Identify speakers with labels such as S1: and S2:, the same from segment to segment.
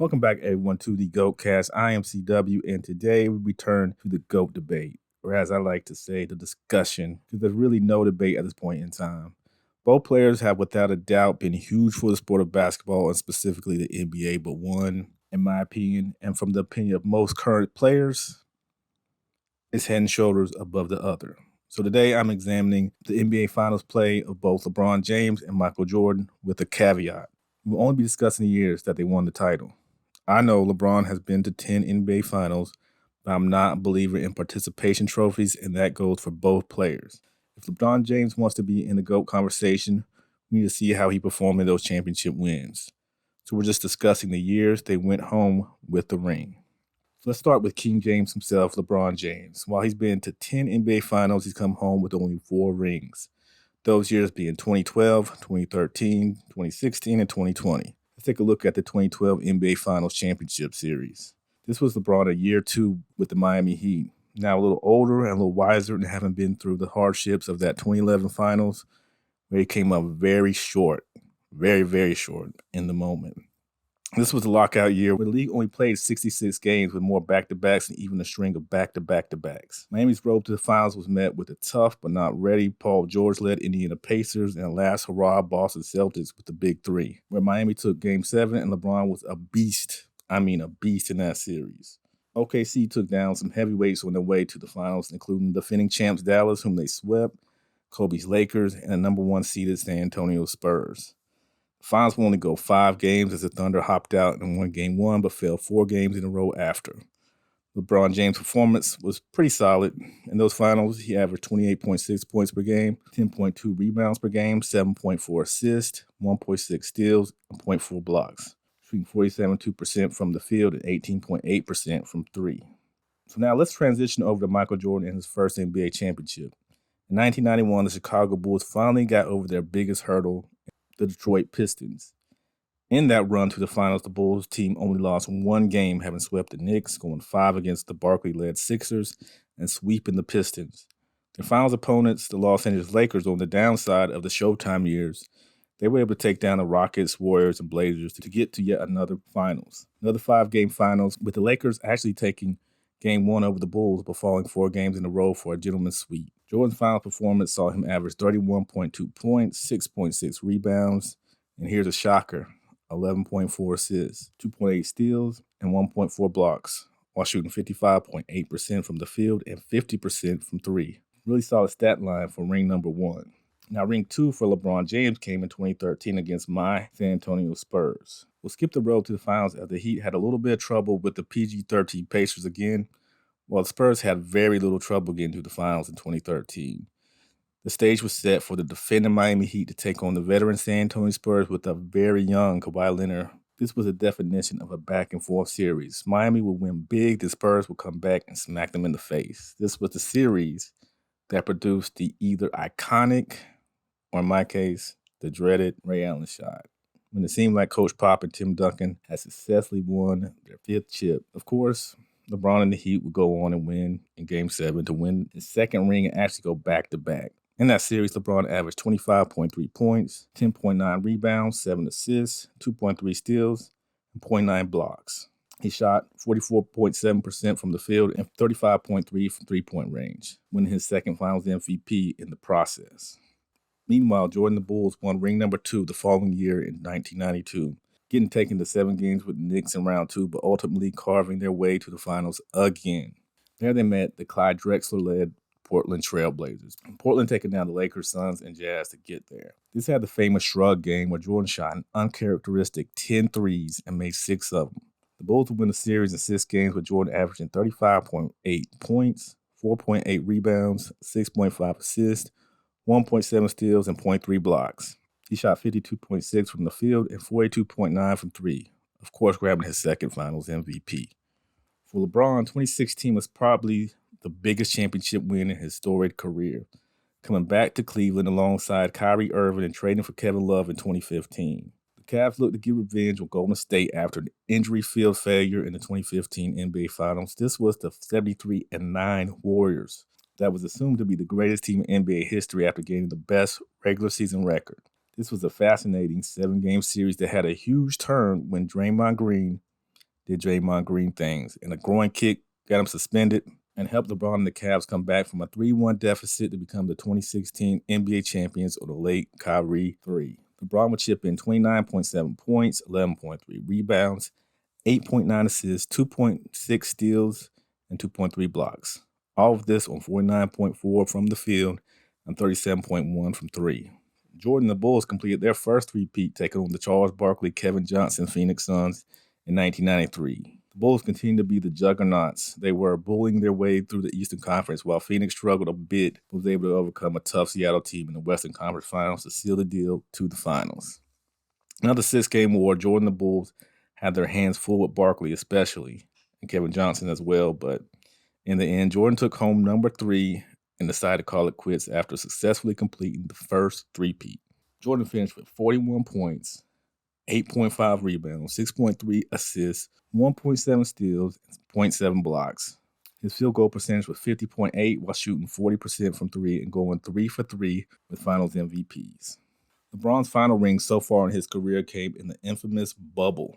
S1: Welcome back, everyone, to the GOATcast. I am CW, and today we return to the GOAT debate, or as I like to say, the discussion, because there's really no debate at this point in time. Both players have, without a doubt, been huge for the sport of basketball, and specifically the NBA, but one, in my opinion, and from the opinion of most current players, is head and shoulders above the other. So today I'm examining the NBA Finals play of both LeBron James and Michael Jordan with a caveat. We'll only be discussing the years that they won the title. I know LeBron has been to 10 NBA Finals, but I'm not a believer in participation trophies, and that goes for both players. If LeBron James wants to be in the GOAT conversation, we need to see how he performed in those championship wins. So we're just discussing the years they went home with the ring. So let's start with King James himself, LeBron James. While he's been to 10 NBA Finals, he's come home with only 4 rings. Those years being 2012, 2013, 2016, and 2020. Let's take a look at the 2012 NBA Finals Championship Series. This was LeBron a year 2 with the Miami Heat. Now a little older and a little wiser and having been through the hardships of that 2011 Finals, where he came up very short, very, very short in the moment. This was the lockout year where the league only played 66 games with more back-to-backs and even a string of back-to-back-to-backs. Miami's road to the finals was met with a tough but not ready Paul George-led Indiana Pacers and a last hurrah Boston Celtics with the Big Three, where Miami took Game 7 and LeBron was a beast. I mean a beast in that series. OKC took down some heavyweights on their way to the finals, including defending champs Dallas, whom they swept, Kobe's Lakers, and the number 1 seeded San Antonio Spurs. Finals will only go 5 games as the Thunder hopped out and won Game 1 but fell 4 games in a row after. LeBron James' performance was pretty solid. In those finals, he averaged 28.6 points per game, 10.2 rebounds per game, 7.4 assists, 1.6 steals, and 0.4 blocks, shooting 47.2% from the field and 18.8% from 3. So now let's transition over to Michael Jordan and his first NBA championship. In 1991, the Chicago Bulls finally got over their biggest hurdle, the Detroit Pistons. In that run to the finals, the Bulls team only lost 1 game, having swept the Knicks, going 5 against the Barkley-led Sixers, and sweeping the Pistons. Their finals opponents, the Los Angeles Lakers, on the downside of the Showtime years, they were able to take down the Rockets, Warriors, and Blazers to get to yet another finals. Another 5-game finals, with the Lakers actually taking Game 1 over the Bulls, but falling 4 games in a row for a gentleman's sweep. Jordan's final performance saw him average 31.2 points, 6.6 rebounds, and here's a shocker, 11.4 assists, 2.8 steals, and 1.4 blocks, while shooting 55.8% from the field and 50% from 3. Really solid stat line for ring number 1. Now, ring 2 for LeBron James came in 2013 against my San Antonio Spurs. We'll skip the road to the finals as the Heat had a little bit of trouble with the PG-13 Pacers again, while the Spurs had very little trouble getting to the finals in 2013. The stage was set for the defending Miami Heat to take on the veteran San Antonio Spurs with a very young Kawhi Leonard. This was a definition of a back-and-forth series. Miami would win big, the Spurs would come back and smack them in the face. This was the series that produced the either iconic, or in my case, the dreaded Ray Allen shot, when it seemed like Coach Pop and Tim Duncan had successfully won their 5th chip. Of course, LeBron and the Heat would go on and win in Game 7 to win his 2nd ring and actually go back-to-back. In that series, LeBron averaged 25.3 points, 10.9 rebounds, 7 assists, 2.3 steals, and 0.9 blocks. He shot 44.7% from the field and 35.3% from three-point range, winning his 2nd Finals MVP in the process. Meanwhile, Jordan and the Bulls won ring number 2 the following year in 1992, getting taken to 7 games with the Knicks in round 2, but ultimately carving their way to the finals again. There they met the Clyde Drexler-led Portland Trailblazers. Portland taking down the Lakers, Suns, and Jazz to get there. This had the famous shrug game where Jordan shot an uncharacteristic 10 threes and made 6 of them. The Bulls would win the series in 6 games with Jordan averaging 35.8 points, 4.8 rebounds, 6.5 assists, 1.7 steals, and 0.3 blocks. He shot 52.6 from the field and 42.9 from 3, of course grabbing his 2nd Finals MVP. For LeBron, 2016 was probably the biggest championship win in his storied career, coming back to Cleveland alongside Kyrie Irving and trading for Kevin Love in 2015. The Cavs looked to get revenge on Golden State after an injury-filled failure in the 2015 NBA Finals. This was the 73-9 Warriors that was assumed to be the greatest team in NBA history after gaining the best regular season record. This was a fascinating 7-game series that had a huge turn when Draymond Green did Draymond Green things, and a groin kick got him suspended and helped LeBron and the Cavs come back from a 3-1 deficit to become the 2016 NBA champions on the late Kyrie 3. LeBron would chip in 29.7 points, 11.3 rebounds, 8.9 assists, 2.6 steals, and 2.3 blocks. All of this on 49.4 from the field and 37.1 from three. Jordan and the Bulls completed their first three-peat, taking on the Charles Barkley, Kevin Johnson Phoenix Suns in 1993. The Bulls continued to be the juggernauts. They were bullying their way through the Eastern Conference, while Phoenix struggled a bit, but was able to overcome a tough Seattle team in the Western Conference Finals to seal the deal to the finals. Another 6-game war, Jordan and the Bulls had their hands full with Barkley especially, and Kevin Johnson as well, but in the end, Jordan took home number 3 and decided to call it quits after successfully completing the first three-peat. Jordan finished with 41 points, 8.5 rebounds, 6.3 assists, 1.7 steals, and 0.7 blocks. His field goal percentage was 50.8 while shooting 40% from 3 and going 3 for 3 with finals MVPs. LeBron's final ring so far in his career came in the infamous bubble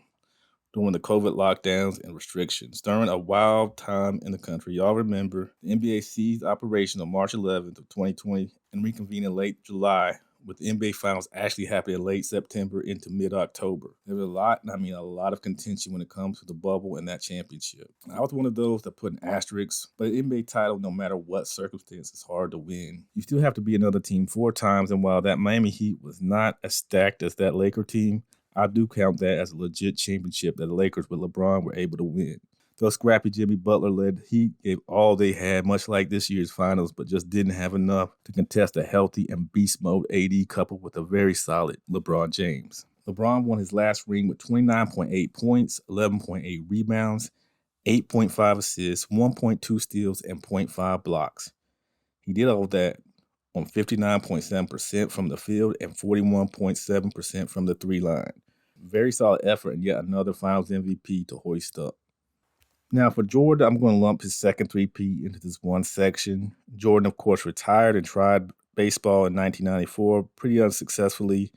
S1: during the COVID lockdowns and restrictions. During a wild time in the country, y'all remember, the NBA ceased operation on March 11th of 2020 and reconvened in late July, with the NBA Finals actually happening in late September into mid-October. There was a lot of contention when it comes to the bubble and that championship. I was one of those that put an asterisk, but an NBA title, no matter what circumstance, is hard to win. You still have to be another team 4 times, and while that Miami Heat was not as stacked as that Laker team, I do count that as a legit championship that the Lakers with LeBron were able to win. Though scrappy Jimmy Butler-led Heat gave all they had, much like this year's finals, but just didn't have enough to contest a healthy and beast mode AD coupled with a very solid LeBron James. LeBron won his last ring with 29.8 points, 11.8 rebounds, 8.5 assists, 1.2 steals, and 0.5 blocks. He did all of that on 59.7% from the field and 41.7% from the three line. Very solid effort and yet another Finals MVP to hoist up. Now for Jordan, I'm going to lump his second three-peat into this one section. Jordan, of course, retired and tried baseball in 1994 pretty unsuccessfully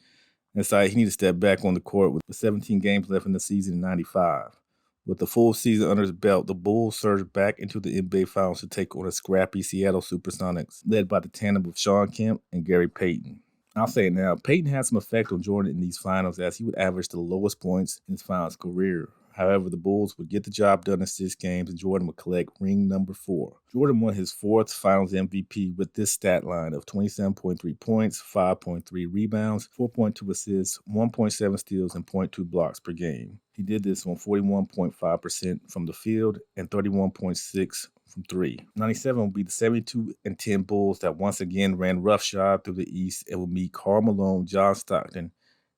S1: and decided he needed to step back on the court with 17 games left in the season in 95. With the full season under his belt, the Bulls surged back into the NBA Finals to take on a scrappy Seattle Supersonics, led by the tandem of Shawn Kemp and Gary Payton. I'll say it now, Payton had some effect on Jordan in these finals as he would average the lowest points in his finals career. However, the Bulls would get the job done in 6 games and Jordan would collect ring number 4. Jordan won his 4th Finals MVP with this stat line of 27.3 points, 5.3 rebounds, 4.2 assists, 1.7 steals, and 0.2 blocks per game. He did this on 41.5% from the field and 31.6% from 3. 97 will be the 72-10 Bulls that once again ran roughshod through the East and will meet Karl Malone, John Stockton,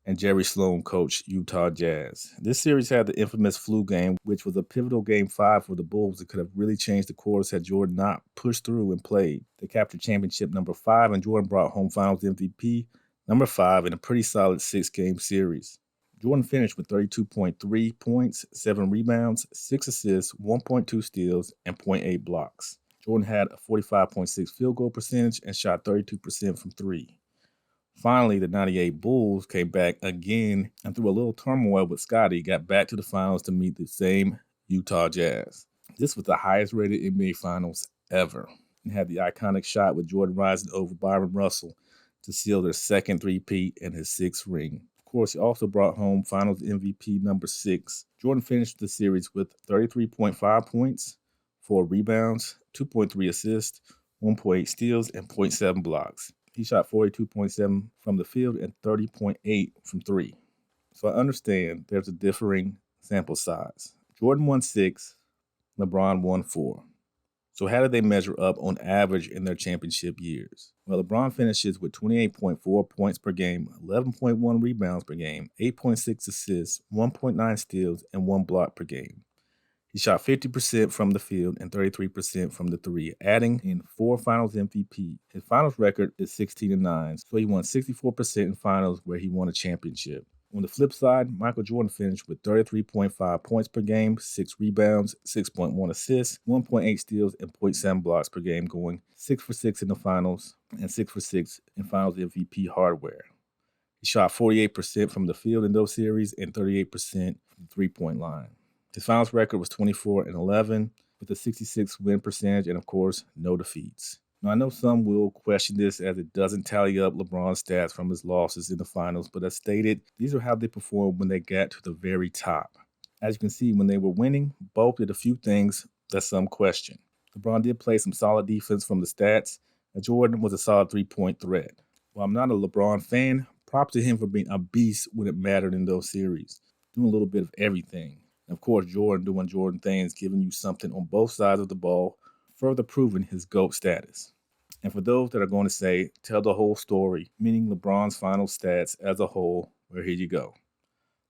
S1: and Jerry Sloan coach Utah Jazz. This series had the infamous flu game, which was a pivotal game 5 for the Bulls that could have really changed the course had Jordan not pushed through and played. They captured championship number 5, and Jordan brought home Finals MVP number 5 in a pretty solid 6-game series. Jordan finished with 32.3 points, 7 rebounds, 6 assists, 1.2 steals, and 0.8 blocks. Jordan had a 45.6 field goal percentage and shot 32% from 3. Finally, the 98 Bulls came back again and through a little turmoil with Scottie, got back to the finals to meet the same Utah Jazz. This was the highest rated NBA Finals ever and had the iconic shot with Jordan rising over Byron Russell to seal their second three-peat and his 6th ring. Of course, he also brought home Finals MVP number 6. Jordan finished the series with 33.5 points, 4 rebounds, 2.3 assists, 1.8 steals, and 0.7 blocks. He shot 42.7 from the field and 30.8 from 3. So I understand there's a differing sample size. Jordan won 6, LeBron won 4. So how did they measure up on average in their championship years? Well, LeBron finishes with 28.4 points per game, 11.1 rebounds per game, 8.6 assists, 1.9 steals, and 1 block per game. He shot 50% from the field and 33% from the 3, adding in 4 Finals MVP. His Finals record is 16-9, so he won 64% in Finals where he won a championship. On the flip side, Michael Jordan finished with 33.5 points per game, 6 rebounds, 6.1 assists, 1.8 steals, and 0.7 blocks per game, going 6 for 6 in the Finals and 6 for 6 in Finals MVP hardware. He shot 48% from the field in those series and 38% from the three-point line. His finals record was 24-11 with a 66 win percentage and, of course, no defeats. Now, I know some will question this as it doesn't tally up LeBron's stats from his losses in the finals, but as stated, these are how they performed when they got to the very top. As you can see, when they were winning, both did a few things that some question. LeBron did play some solid defense from the stats, and Jordan was a solid three-point threat. While I'm not a LeBron fan, props to him for being a beast when it mattered in those series, doing a little bit of everything. And of course, Jordan doing Jordan things, giving you something on both sides of the ball, further proving his GOAT status. And for those that are going to say, tell the whole story, meaning LeBron's final stats as a whole, well, here you go.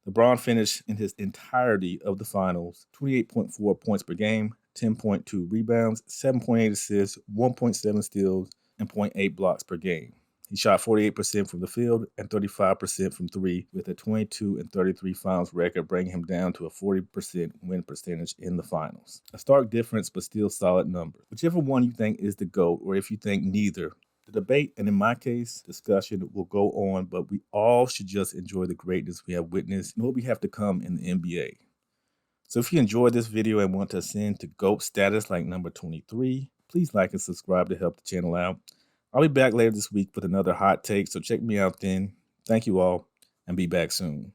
S1: LeBron finished in his entirety of the finals 28.4 points per game, 10.2 rebounds, 7.8 assists, 1.7 steals, and 0.8 blocks per game. He shot 48% from the field and 35% from three, with a 22-33 finals record, bringing him down to a 40% win percentage in the finals. A stark difference, but still solid number. Whichever one you think is the GOAT, or if you think neither, the debate, and in my case, discussion will go on, but we all should just enjoy the greatness we have witnessed and what we have to come in the NBA. So if you enjoyed this video and want to ascend to GOAT status like number 23, please like and subscribe to help the channel out. I'll be back later this week with another hot take, so check me out then. Thank you all, and be back soon.